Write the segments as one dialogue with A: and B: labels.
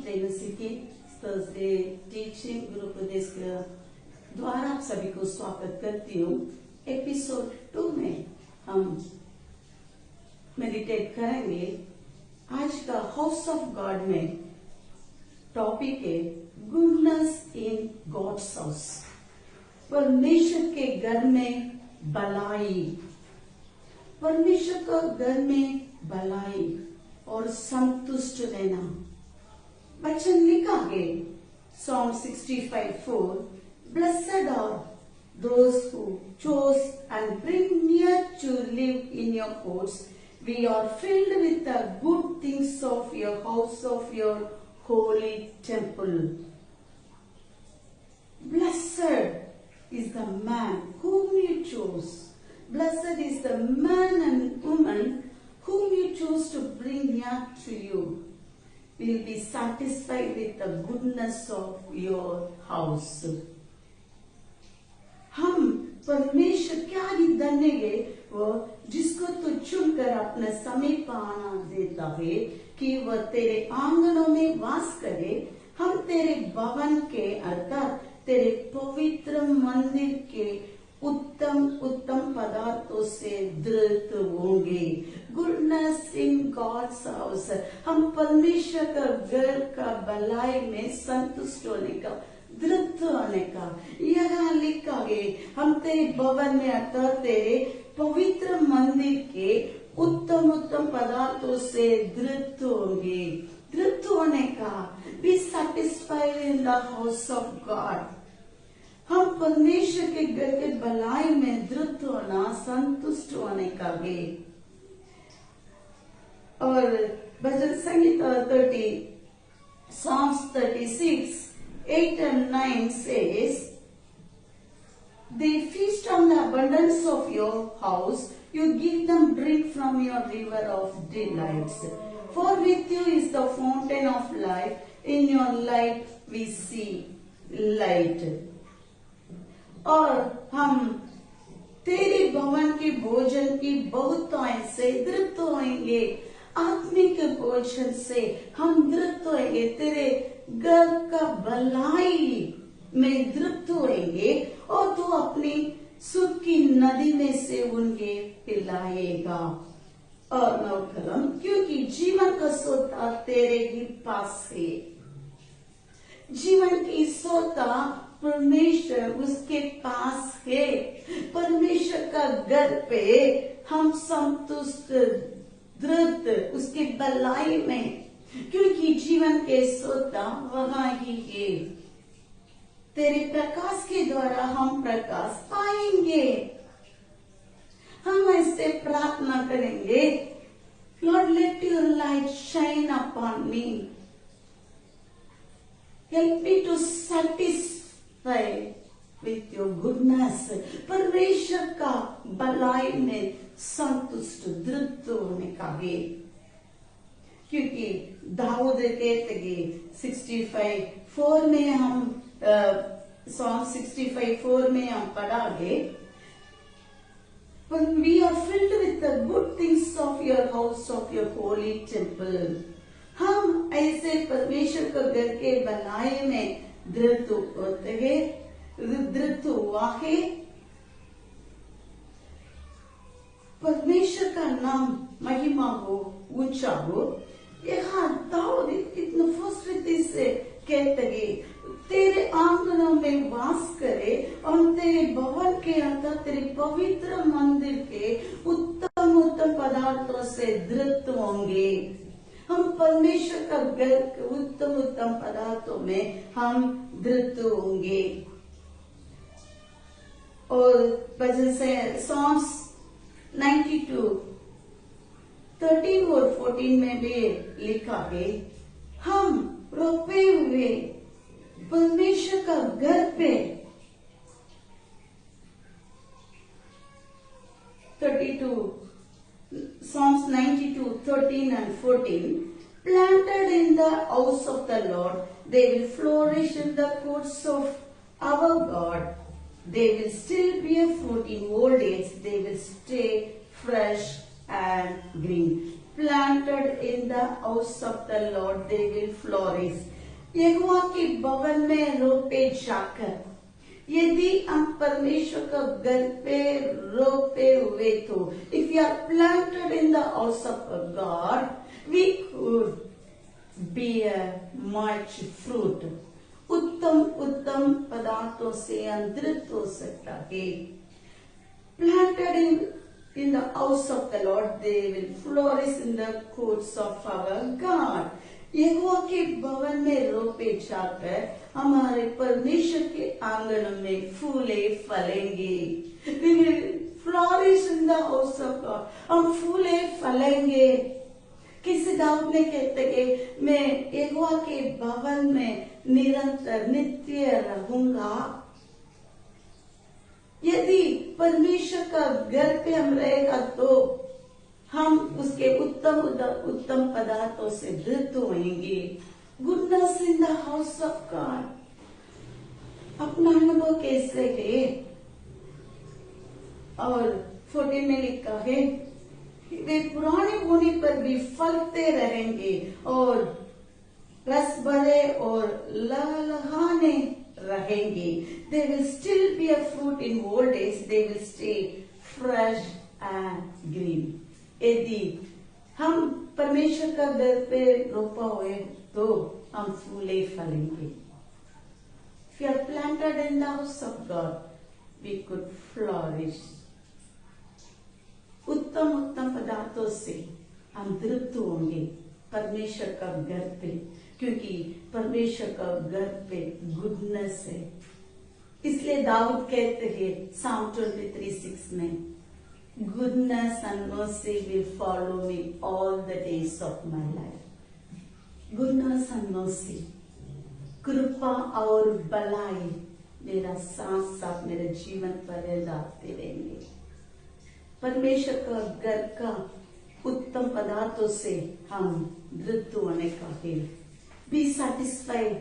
A: की Thursday teaching गुरु उपदेश द्वारा आप सभी को स्वागत करती हूँ। एपिसोड 2 में हम मेडिटेट करेंगे। आज का हाउस ऑफ गॉड में टॉपिक है गुडनेस इन गॉड्स हाउस। परमेश्वर के घर में भलाई, परमेश्वर का घर में भलाई और संतुष्ट रहना। वचन लिखा है Psalm 65:4, Blessed are those who chose and bring near to live in your courts. We are filled with the good things of your house, of your holy temple. Blessed is the man whom you chose. Blessed is the man and woman whom you chose to bring near to you. Will be satisfied with the goodness of your house. हम परमेश्वर क्या ही धन्य है वो जिसको तू चुनकर अपने समीप आना देता है कि वह तेरे आंगनों में वास करे। हम तेरे भवन के अर्थात तेरे पवित्र मंदिर के उत्तम उत्तम पदार्थों से धृत होंगे। गुडनेस इन गॉड्स हाउस, हम परमेश्वर का घर का भलाई में संतुष्ट होने का, धृत होने का। यहाँ लिखा है हम तेरे भवन में अर्थात तेरे पवित्र मंदिर के उत्तम उत्तम पदार्थों से धृत होंगे। धृत होने का, B satisfied in the house of God. हम परमेश्वर के घर के भलाई में धृत होना, संतुष्ट होने का है। और भजन Sangeeta 30, Psalms 36:8-9 says, They feast on the abundance of your house, you give them drink from your river of delights. For with you is the fountain of life, in your light we see light. और हम तेरे भवन के भोजन की बहुतायत से धृत होंगे। आत्मिक भोजन से हम धृत होंगे। तेरे घर का भलाई में धृत होंगे और तू अपनी सुख की नदी में से उन्हें पिलाएगा। और नौकरम, क्योंकि जीवन का सोता तेरे ही पास है। जीवन की सोता परमेश्वर उसके पास है। परमेश्वर का घर पे हम संतुष्ट, धृत उसके भलाई में, क्योंकि जीवन के सोता वहाँ ही है। तेरे प्रकाश के द्वारा हम प्रकाश पाएंगे। हम ऐसे प्रार्थना करेंगे, Lord, let your light shine upon me. Help me to satisfy with your goodness. परमेश्वर का भलाई में संतुष्ट, धृत होने का है। क्योंकि दाऊद कहते हैं 65:4 में हम Psalm 65:4 में हम पढ़ागे, When we are filled with the good things of your house, of your holy temple. हम ऐसे परमेश्वर का घर के भलाई में धृत होते हैं, धृत हुआ है। परमेश्वर का नाम महिमा हो, ऊंचा हो। यहाँ दाऊद इतना फुर्सती से कहते हैं, तेरे आंगनों में वास करे और तेरे भवन के अंदर तेरे पवित्र मंदिर के उत्तम उत्तम पदार्थों से धृत होंगे। हम परमेश्वर का घर के उत्तम उत्तम पदार्थों में हम धृत होंगे। और भजन से Psalms 92:13 और 14 में भी लिखा है, हम रोपे हुए परमेश्वर का घर पे 32 Psalms 92:13 and 14, planted in the house of the Lord, they will flourish in the courts of our God. They will still bear fruit in old age. They will stay fresh and green. planted in the house of the Lord, they will flourish. यहोवा के भवन में रोपे जाकर, यदि हम परमेश्वर का घर पे रोपे हुए तो, if you are planted in the house of God, we could bear much fruit. उत्तम उत्तम पदार्थों से अंतरित हो सकता है. Planted in the house of the Lord, they will flourish in the courts of our God. यहोवा के भवन में रोपे जाकर हमारे परमेश्वर के आंगन में फूले फलेंगे. We will flourish in the house of God. हम फूले फलेंगे. किसी दाऊद ने कहते हैं मैं यहोवा के भवन में निरंतर नित्य रहूंगा. यदि परमेश्वर का घर पे हम रहेगा तो हम उसके उत्तम उत्तम पदार्थों से धृत होंगे. Goodness in the house of God. अपना अनुभव कैसे है? और 14 में लिखा है वे पुराने होने पर भी फलते रहेंगे और रस भरे और लहलहाने रहेंगे. They will still bear fruit in old days. They will stay fresh and green. यदि हम परमेश्वर का घर पे रोपा हुए तो हम फूले फलेंगे. If you are planted in the house of God, we could flourish. उत्तम उत्तम पदार्थों से हम तृप्त होंगे परमेश्वर का घर पे, क्योंकि परमेश्वर का घर पे गुडनेस है. इसलिए दाऊद कहते हैं Psalm 23:6 में, Goodness and mercy will follow me all the days of my life. Goodness and mercy, कृपा और भलाई मेरा साथ साथ मेरे जीवन पर आते रहेंगे. परमेश्वर का घर का उत्तम पदार्थों से हम धृत होने का है. Be satisfied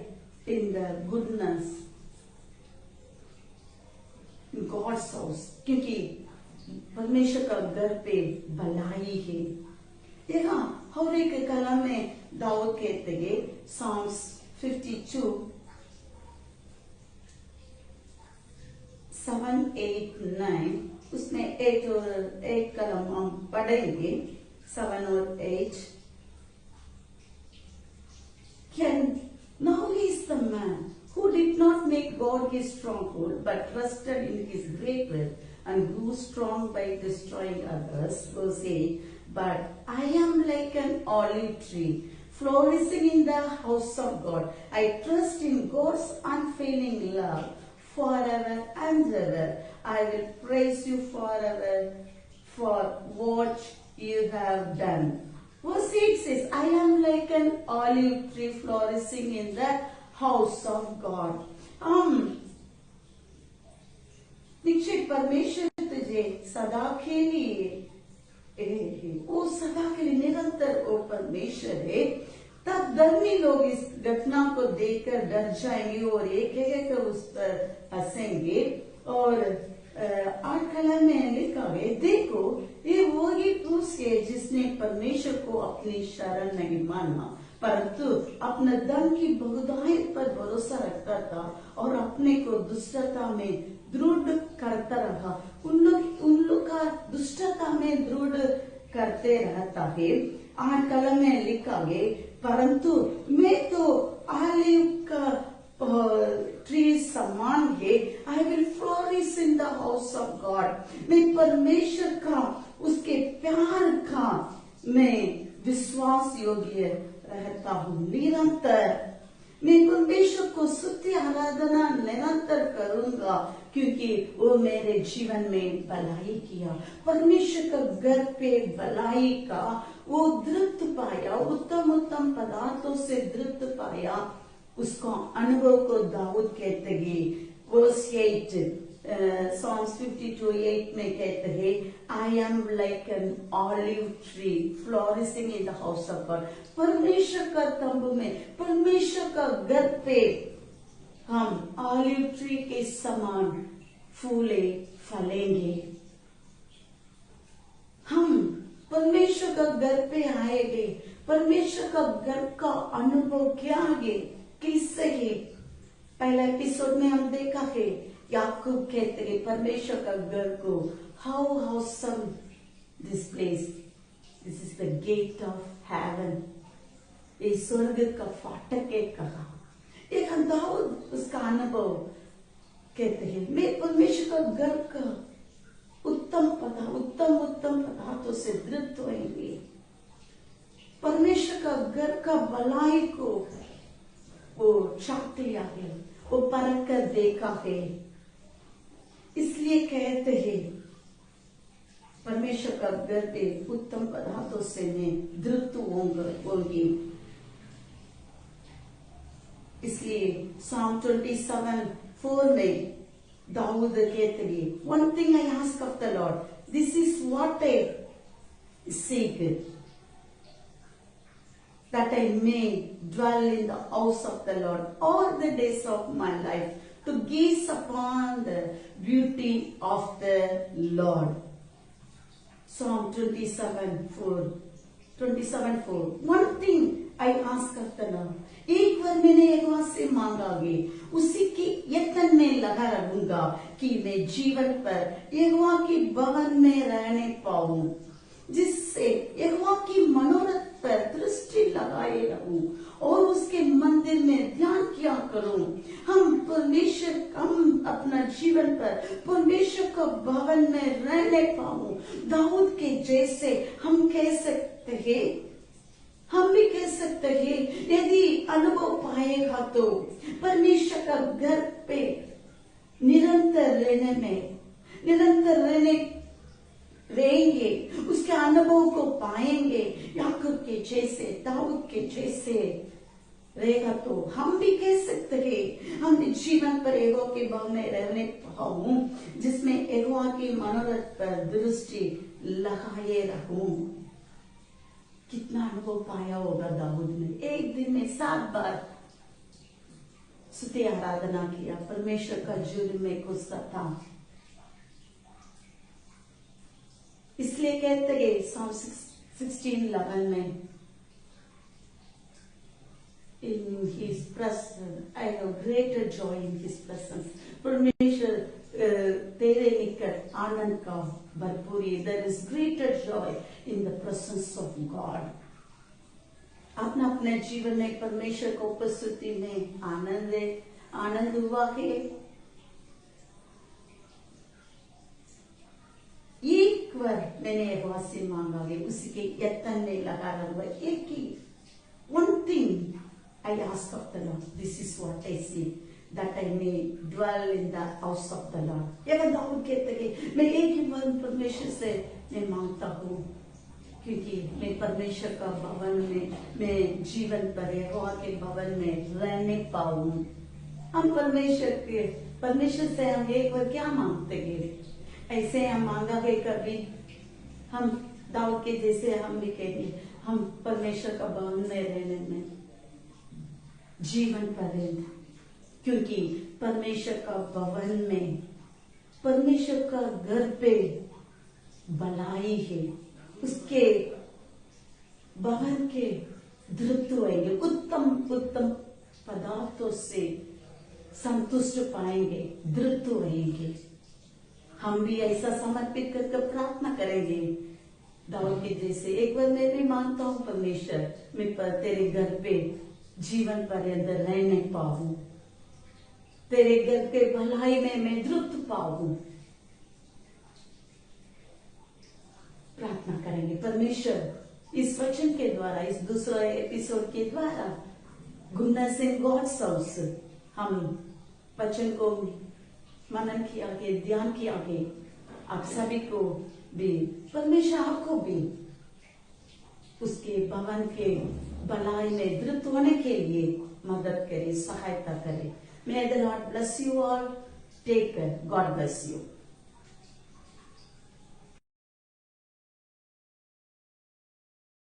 A: in the goodness in God's house, क्योंकि परमेश्वर का घर पे भलाई है. देखा और एक कलाम में दाऊद कहते हैं Psalms 52 7, 8, 9, उसमें 8 और 8 कलम हम पढ़ेंगे. 7 और 8. Now he is the man who did not make God his stronghold, but trusted in his great will and grew strong by destroying others. Verse 8. But I am like an olive tree flourishing in the house of God. I trust in God's unfailing love forever and ever. I will praise you forever for what you have done. Verse 8 says, I am like an olive tree flourishing in the house of God. निश्चय परमेश्वर तुझे सदा के लिए वो सदा के लिए निरंतर वो परमेश्वर है. तब धर्मी लोग इस घटना को देखकर डर जाएंगे और एक एक उस पर हंसेंगे. और 8 कलम में लिखा है, देखो ये वही पुरुष है जिसने परमेश्वर को अपनी शरण नहीं माना, परंतु अपने धन की बहुतायत पर भरोसा रखता था और अपने को दुष्टता में दृढ़ करता रहा. उन लोग का दुष्टता में दृढ़ करते रहता है. 8 कलम में लिखा है, परंतु मैं तो ऑलिव का ट्री समान है. I will flourish in the house of God. मैं परमेश्वर का उसके प्यार का मैं विश्वास योग्य रहता हूँ. निरंतर मैं परमेश्वर को स्तुति आराधना निरंतर करूंगा, क्योंकि वो मेरे जीवन में भलाई किया. परमेश्वर का घर पे भलाई का वो धृत पाया, उत्तम उत्तम पदार्थों से धृत पाया. उसका अनुभव को दाऊद कहते हैं. वर्स 8 Psalms 52:8 में कहते हैं, I am like an olive tree flourishing in the house of God. परमेश्वर का तंबू में, परमेश्वर का घर पे हम ऑलिव ट्री के समान फूले फलेंगे. हम परमेश्वर का घर पे आएंगे, परमेश्वर का घर का अनुभव क्या है, किससे है। पहला एपिसोड में हम देखा है, याकूब कहते हैं परमेश्वर का घर को, how awesome this place, this is the gate of heaven, ये स्वर्ग का फाटक है कहा। एक दाऊद उसका अनुभव कहते हैं, मैं परमेश्वर का घर का उत्तम पदार्थों से तृप्त होंगे। परमेश्वर का घर का भलाई को वो चाहते है, वो परख कर देखा है, इसलिए कहते हैं परमेश्वर का घर पे उत्तम पदार्थों से मैं तृप्त होंगी। इसलिए Psalm 27:4 में दाऊद कहते हैं, one thing I ask of the Lord, this is what I seek, that I may dwell in the house of the Lord all the days of my life, to gaze upon the beauty of the Lord. Psalm 27:4 one thing I ask of the Lord, एक बार मैंने यहोवा से मांगागे, उसी की यत्न में लगा रहूंगा कि मैं जीवन पर यहोवा की भवन में रहने पाऊं, जिससे यहोवा की मनोरथ पर दृष्टि लगाए रहूं और उसके मंदिर में ध्यान किया करूं। हम अपना जीवन पर परमेश्वर का भवन में रहने पाऊं। दाऊद के जैसे हम कह सकते हैं, हम भी कह सकते हैं, यदि अनुभव पाएगा तो परमेश्वर का घर पे निरंतर रहेंगे, उसके अनुभव को पाएंगे। याकूब के जैसे, दाऊद के जैसे रहेगा तो हम भी कह सकते हैं, हम जीवन पर यहोवा के भवन में रहने पाऊं, जिसमें यहोवा की मनोरथ पर दृष्टि लगाए रहूं। कितना अनुभव पाया होगा दाऊद ने, एक दिन में 7 बार स्तुति आराधना किया, परमेश्वर का जुर्म में गुस्सा था। इसलिए कहते हैं Psalm 16:11 में, in his presence I have greater joy in his presence. परमेश्वर तेरे निकट आनंद का भरपूरी, there is greater joy in the presence of God. अपना अपने जीवन में परमेश्वर को उपस्थिति में आनंद हुआ है। एक बार मैंने यहोवा से मांगा है, उसी के यत्न में लगा रहूंगा। एक ही one thing I ask of the Lord, this is what I seek, that I may dwell in the house of the Lord. यह दाऊद कहते हैं, मैं एक ही बार परमेश्वर से मैं मांगता हूँ, क्योंकि मैं परमेश्वर का भवन में, मैं जीवन पर यहोवा के भवन में रहने पाऊं। हम परमेश्वर से हम एक बार क्या मांगते हैं? ऐसे हम मांगा है कभी, हम दाऊद के जैसे हम भी कहेंगे, हम परमेश्वर का भवन में रहने में जीवन पर रहना, क्योंकि परमेश्वर का भवन में, परमेश्वर का घर पे भलाई है, उसके भवन के तृप्त होंगे, उत्तम पदार्थों से संतुष्ट पाएंगे, तृप्त होंगे। हम भी ऐसा समर्पित करके प्रार्थना करेंगे दाऊद के जैसे, एक बार मैं भी मांगता हूँ परमेश्वर, मैं पर तेरे घर पे जीवन पर्यंत रहने पाऊं, तेरे घर के भलाई में मैं तृप्त पाऊं। प्रार्थना करेंगे परमेश्वर इस वचन के द्वारा, इस दूसरे एपिसोड के द्वारा, गुडनेस इन गॉड्स हाउस, हम वचन को मनन किया के, ध्यान किया के, आप सभी को भी, परमेश्वर आपको भी उसके भवन के भलाई में तृप्त होने के लिए मदद करे, सहायता करे। May the Lord bless you all. Take care. God bless you.